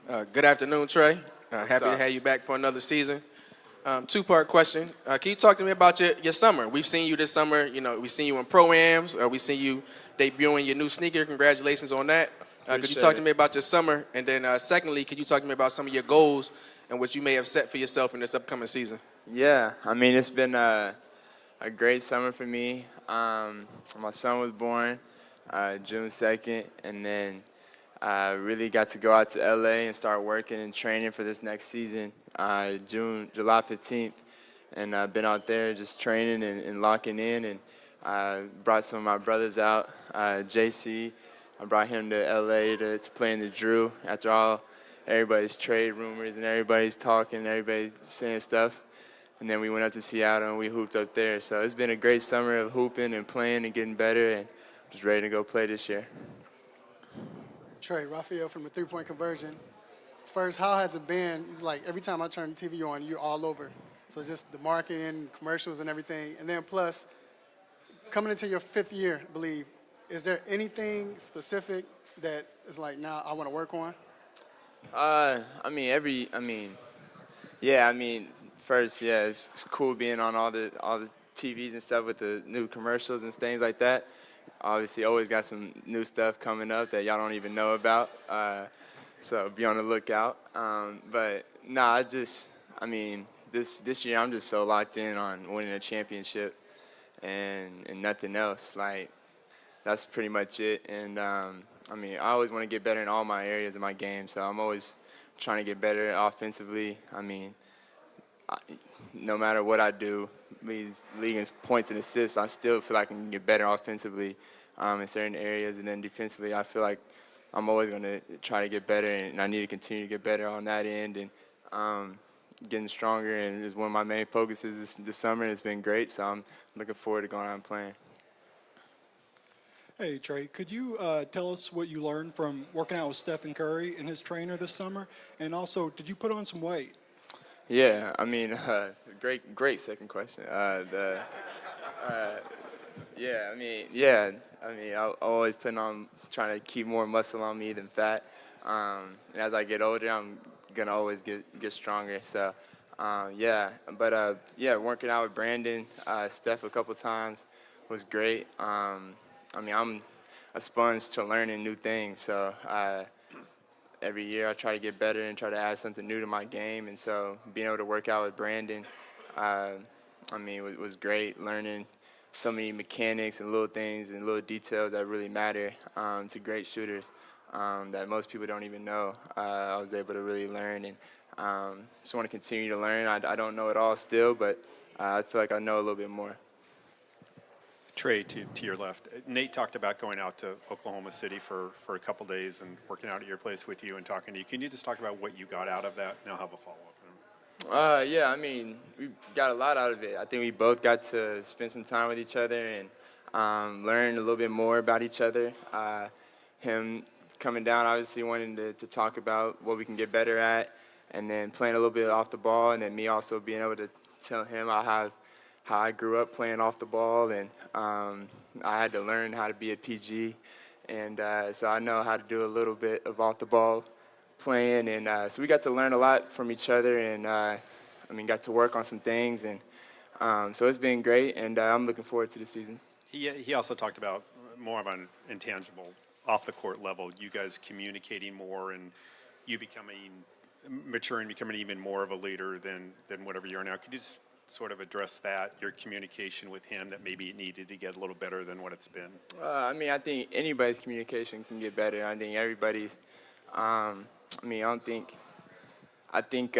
Good afternoon, Trey. Happy to up? have you back for another season. Two-part question. Can you talk to me about your summer? We've seen you this summer. We've seen you in pro-ams. We've seen you debuting your new sneaker. Congratulations on that. Could you Appreciate talk to it. me about your summer? And then secondly, could you talk to me about some of your goals and what you may have set for yourself in this upcoming season? Yeah, I mean, it's been a great summer for me. My son was born June 2nd, and then I really got to go out to LA and start working and training for this next season, July 15th. And I've been out there just training and locking in, and I brought some of my brothers out. JC, I brought him to LA to play in the Drew after everybody's trade rumors and everybody's talking, everybody's saying stuff. And then we went up to Seattle and we hooped up there. So it's been a great summer of hooping and playing and getting better, and just ready to go play this year. Trey, Raphael from the three-point conversion. First, how has it been? Like every time I turn the TV on, you're all over. So just the marketing, commercials, and everything. And then plus, coming into your fifth year, I believe, is there anything specific that is like, now I want to work on? First, yeah, it's cool being on all the TVs and stuff with the new commercials and things like that. Obviously, always got some new stuff coming up that y'all don't even know about. So be on the lookout. This year I'm just so locked in on winning a championship and nothing else. Like, that's pretty much it. And I always want to get better in all my areas of my game. So I'm always trying to get better offensively. No matter what I do, leading points and assists, I still feel like I can get better offensively in certain areas. And then defensively, I feel like I'm always going to try to get better, and I need to continue to get better on that end and getting stronger. And it's one of my main focuses this summer, and it's been great. So I'm looking forward to going out and playing. Hey, Trey, could you tell us what you learned from working out with Stephen Curry and his trainer this summer? And also, did you put on some weight? Yeah, great second question. I always plan on trying to keep more muscle on me than fat. And as I get older, I'm gonna always get stronger. So, working out with Brandon, Steph a couple times was great. I'm a sponge to learning new things. So. Every year I try to get better and try to add something new to my game. And so being able to work out with Brandon, was great, learning so many mechanics and little things and little details that really matter to great shooters that most people don't even know. I was able to really learn, and just want to continue to learn. I don't know it all still, but I feel like I know a little bit more. Trey, to your left. Nate talked about going out to Oklahoma City for a couple days and working out at your place with you and talking to you. Can you just talk about what you got out of that? And I'll have a follow-up. We got a lot out of it. I think we both got to spend some time with each other and learn a little bit more about each other. Him coming down, obviously wanting to talk about what we can get better at, and then playing a little bit off the ball, and then me also being able to tell him how I grew up playing off the ball, and I had to learn how to be a PG, and so I know how to do a little bit of off the ball playing, and so we got to learn a lot from each other, and got to work on some things, and so it's been great, and I'm looking forward to the season. He also talked about more of an intangible off the court level, you guys communicating more and you maturing, becoming even more of a leader than whatever you are now. Could you just sort of address that, your communication with him, that maybe it needed to get a little better than what it's been? I think anybody's communication can get better. I think everybody's, I think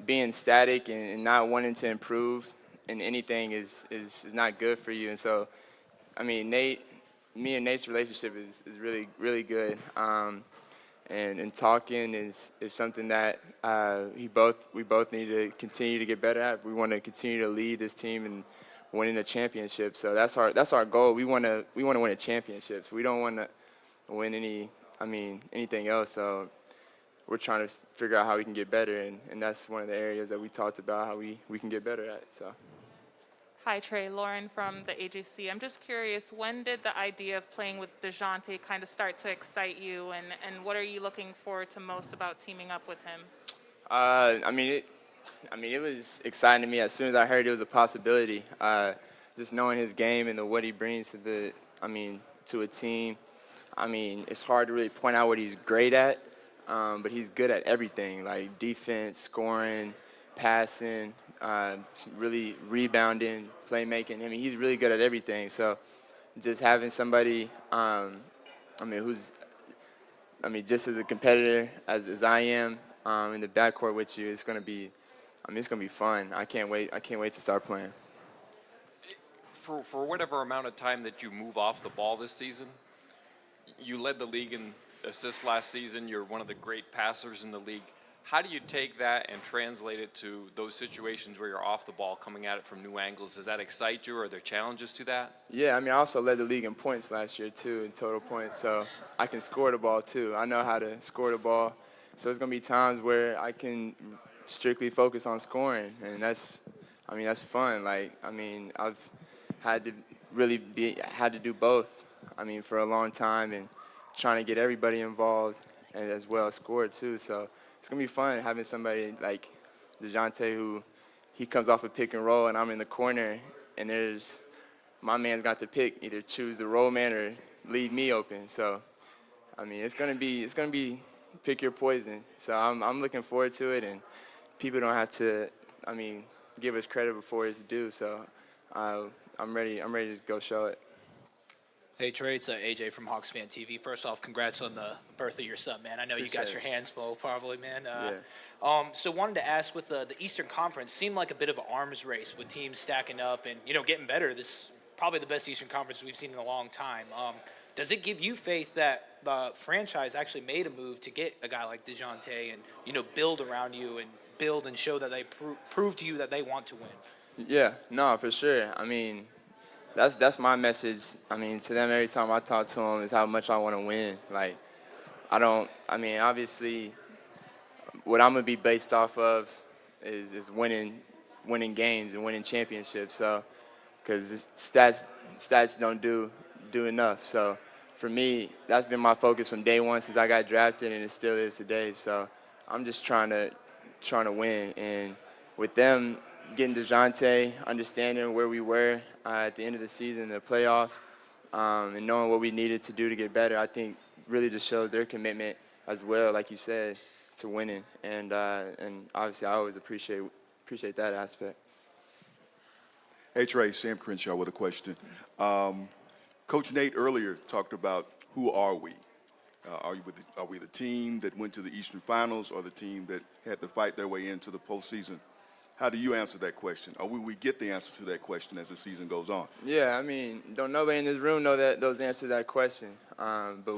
being static and not wanting to improve in anything is not good for you. And so, me and Nate's relationship is really, really good. And talking is something that we both need to continue to get better at. We want to continue to lead this team and winning a championship. So that's our goal. We want to win a championship. We don't want to win anything else. So we're trying to figure out how we can get better, and that's one of the areas that we talked about how we can get better at. So. Hi, Trey. Lauren from the AJC. I'm just curious, when did the idea of playing with Dejounte kind of start to excite you, and what are you looking forward to most about teaming up with him? It was exciting to me as soon as I heard it was a possibility. Just knowing his game and what he brings to a team. It's hard to really point out what he's great at, but he's good at everything, like defense, scoring, passing, really rebounding, playmaking. He's really good at everything. So just having somebody, who's, just as a competitor as I am in the backcourt with you, it's gonna be fun. I can't wait to start playing. For whatever amount of time that you move off the ball this season, you led the league in assists last season. You're one of the great passers in the league. How do you take that and translate it to those situations where you're off the ball, coming at it from new angles? Does that excite you, or are there challenges to that? Yeah, I also led the league in points last year too, in total points. So I can score the ball too. I know how to score the ball. So it's gonna be times where I can strictly focus on scoring, and that's fun. I've had to do both. For a long time, and trying to get everybody involved and as well score too. So it's gonna be fun having somebody like Dejounte who he comes off a pick and roll, and I'm in the corner, and my man's got to pick, either choose the roll man or leave me open. So it's gonna be pick your poison. So I'm looking forward to it, and people don't have to give us credit before it's due. So I'm ready to go show it. Hey Trey, it's AJ from Hawks Fan TV. First off, congrats on the birth of your son, man. I know you got your hands full, probably, man. So wanted to ask, with the Eastern Conference, seemed like a bit of an arms race with teams stacking up and getting better. This is probably the best Eastern Conference we've seen in a long time. Does it give you faith that the franchise actually made a move to get a guy like Dejounte and build around you and build and show that they prove to you that they want to win? Yeah, no, for sure. That's my message. To them every time I talk to them is how much I want to win. Obviously, what I'm gonna be based off of is winning games and winning championships. So, because stats don't do enough. So, for me, that's been my focus from day one since I got drafted, and it still is today. So, I'm just trying to win, and with them getting Dejounte, understanding where we were at the end of the season, the playoffs, and knowing what we needed to do to get better, I think really just shows their commitment as well, like you said, to winning. And obviously I always appreciate that aspect. Hey, Trey, Sam Crenshaw with a question. Coach Nate earlier talked about who are we? Are we the team that went to the Eastern Finals, or the team that had to fight their way into the postseason? How do you answer that question? Or will we get the answer to that question as the season goes on? Yeah, don't nobody in this room know those answers to that question. But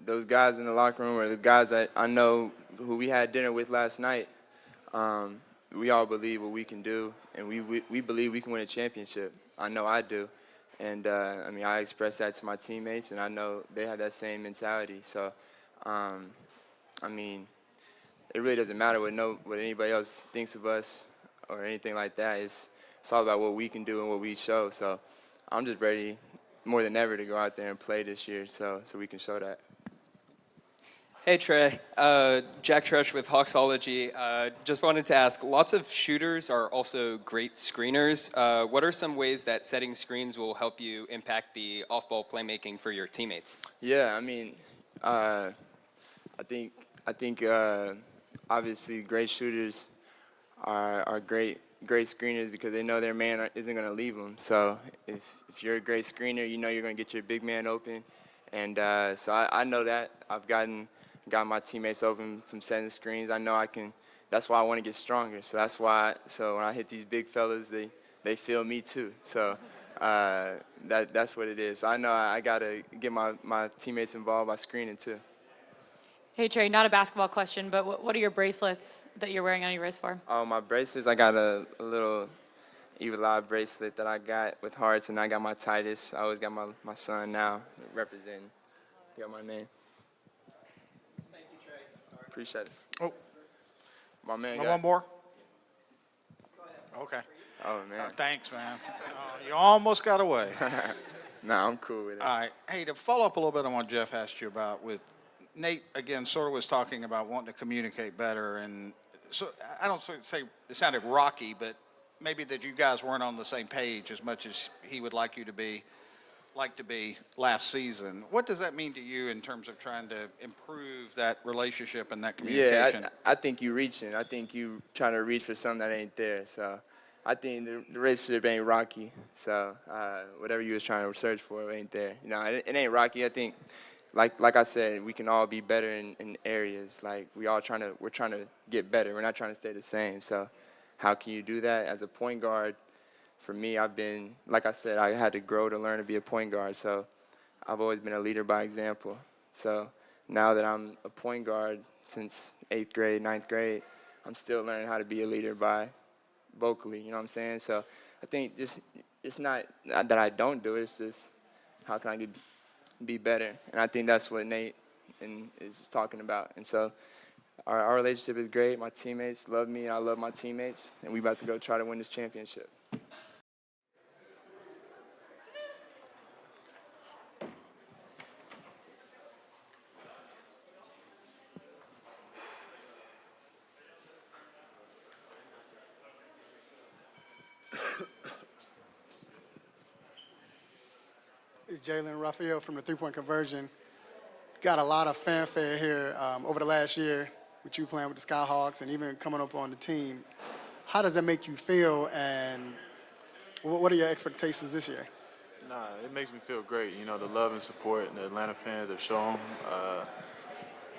those guys in the locker room, or the guys that I know who we had dinner with last night, we all believe what we can do, and we believe we can win a championship. I know I do. And, I express that to my teammates, and I know they have that same mentality. So, it really doesn't matter what anybody else thinks of us or anything like that. It's all about what we can do and what we show. So I'm just ready more than ever to go out there and play this year so we can show that. Hey Trey, Jack Trush with Hawksology. Just wanted to ask, lots of shooters are also great screeners. What are some ways that setting screens will help you impact the off-ball playmaking for your teammates? Yeah, I think obviously great shooters are great screeners because they know their man isn't going to leave them. So if you're a great screener, you know you're going to get your big man open. And so I know that. I've got my teammates open from setting screens. I know I can. That's why I want to get stronger. So that's why. So when I hit these big fellas, they feel me too. So that's what it is. So I know I got to get my teammates involved by screening too. Hey Trey, not a basketball question, but what are your bracelets that you're wearing on your wrist for? Oh, my bracelets. I got a little Evil Eye bracelet that I got with hearts, and I got my Titus. I always got my son now representing. Got my name. Thank you, Trey. Appreciate it. Oh, My man. one more. Go ahead. Okay. Oh, man. Thanks, man. You almost got away. Nah, I'm cool with it. All right. Hey, to follow up a little bit on what Jeff asked you about with Nate, again, sort of was talking about wanting to communicate better. And so I don't say it sounded rocky, but maybe that you guys weren't on the same page as much as he would like to be last season. What does that mean to you in terms of trying to improve that relationship and that communication? Yeah, I think you reaching. I think you trying to reach for something that ain't there. So I think the relationship ain't rocky. So whatever you was trying to search for ain't there. You know, it ain't rocky. I think, like I said, we can all be better in areas. Like we're trying to get better. We're not trying to stay the same. So how can you do that as a point guard? For me, like I said, I had to grow to learn to be a point guard. So I've always been a leader by example. So now that I'm a point guard since 8th grade, 9th grade, I'm still learning how to be a leader by vocally, you know what I'm saying? So I think it's not that I don't do it, it's just how can I be better? And I think that's what Nate is talking about. And so our relationship is great. My teammates love me, and I love my teammates, and we about to go try to win this championship. Jalen Raphael from the three-point conversion. Got a lot of fanfare here over the last year with you playing with the Skyhawks and even coming up on the team. How does that make you feel, and what are your expectations this year? Nah, it makes me feel great. You know, the love and support the Atlanta fans have shown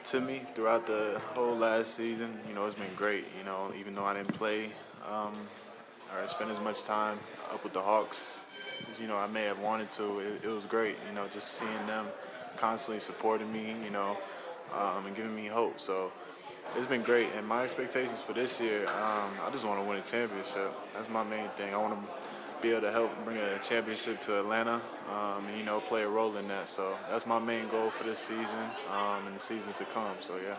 to me throughout the whole last season. You know, it's been great. You know, even though I didn't play or spend as much time up with the Hawks as, you know, I may have wanted to, it was great. You know, just seeing them constantly supporting me, you know, and giving me hope. So it's been great. And my expectations for this year, I just want to win a championship. That's my main thing. I want to be able to help bring a championship to Atlanta and, you know, play a role in that. So that's my main goal for this season and the seasons to come. So, yeah.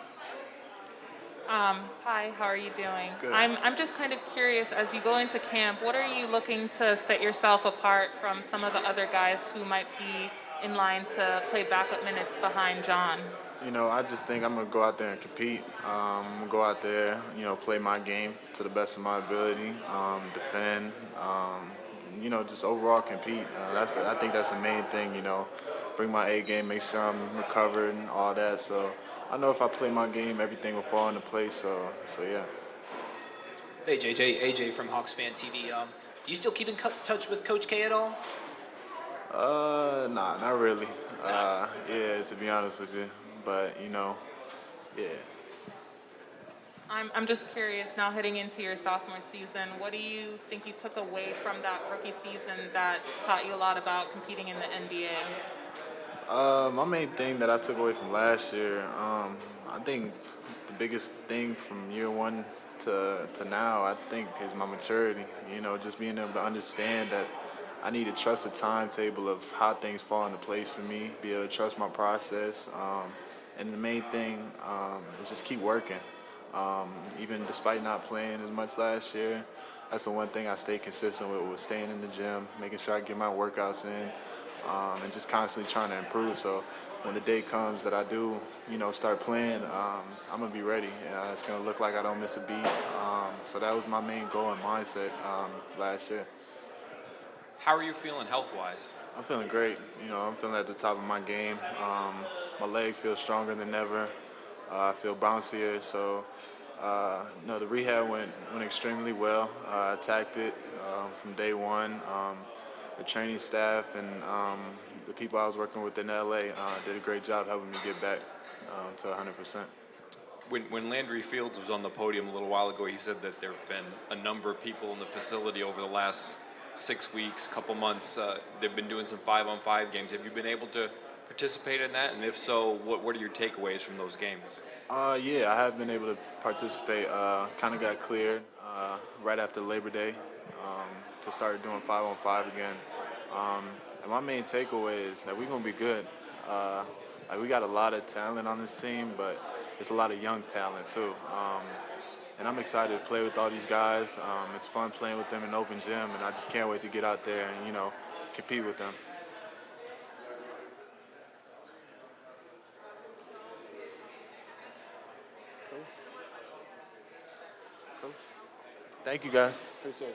Hi, how are you doing? Good. I'm just kind of curious, as you go into camp, what are you looking to set yourself apart from some of the other guys who might be in line to play backup minutes behind John? You know, I just think I'm going to go out there and compete. I'm going to go out there, you know, play my game to the best of my ability, defend, and, you know, just overall compete. I think that's the main thing, you know, bring my A game, make sure I'm recovered and all that. So I know if I play my game, everything will fall into place. So yeah. Hey, AJ from Hawks Fan TV. Do you still keep in touch with Coach K at all? Nah, not really. Yeah, to be honest with you. But, you know, yeah. I'm just curious, now heading into your sophomore season, what do you think you took away from that rookie season that taught you a lot about competing in the NBA? My main thing that I took away from last year, I think the biggest thing from year one to now, I think, is my maturity. You know, just being able to understand that I need to trust the timetable of how things fall into place for me, be able to trust my process. And the main thing is just keep working. Even despite not playing as much last year, that's the one thing I stay consistent with, was staying in the gym, making sure I get my workouts in, and just constantly trying to improve. So when the day comes that I do, you know, start playing, I'm going to be ready. It's going to look like I don't miss a beat. So that was my main goal and mindset last year. How are you feeling health-wise? I'm feeling great. You know, I'm feeling at the top of my game. My leg feels stronger than ever. I feel bouncier. So, no, the rehab went extremely well. I attacked it from day one. The training staff and the people I was working with in LA did a great job helping me get back to 100%. When Landry Fields was on the podium a little while ago, he said that there have been a number of people in the facility over the last 6 weeks, couple months. They've been doing some 5-on-5 games. Have you been able to participate in that? And if so, what are your takeaways from those games? Yeah, I have been able to participate. Kind of got cleared right after Labor Day to start doing 5-on-5 again. And my main takeaway is that we're going to be good. Like, we got a lot of talent on this team, but it's a lot of young talent too. and I'm excited to play with all these guys. It's fun playing with them in open gym, and I just can't wait to get out there and, compete with them. Cool. Thank you, guys. Appreciate it.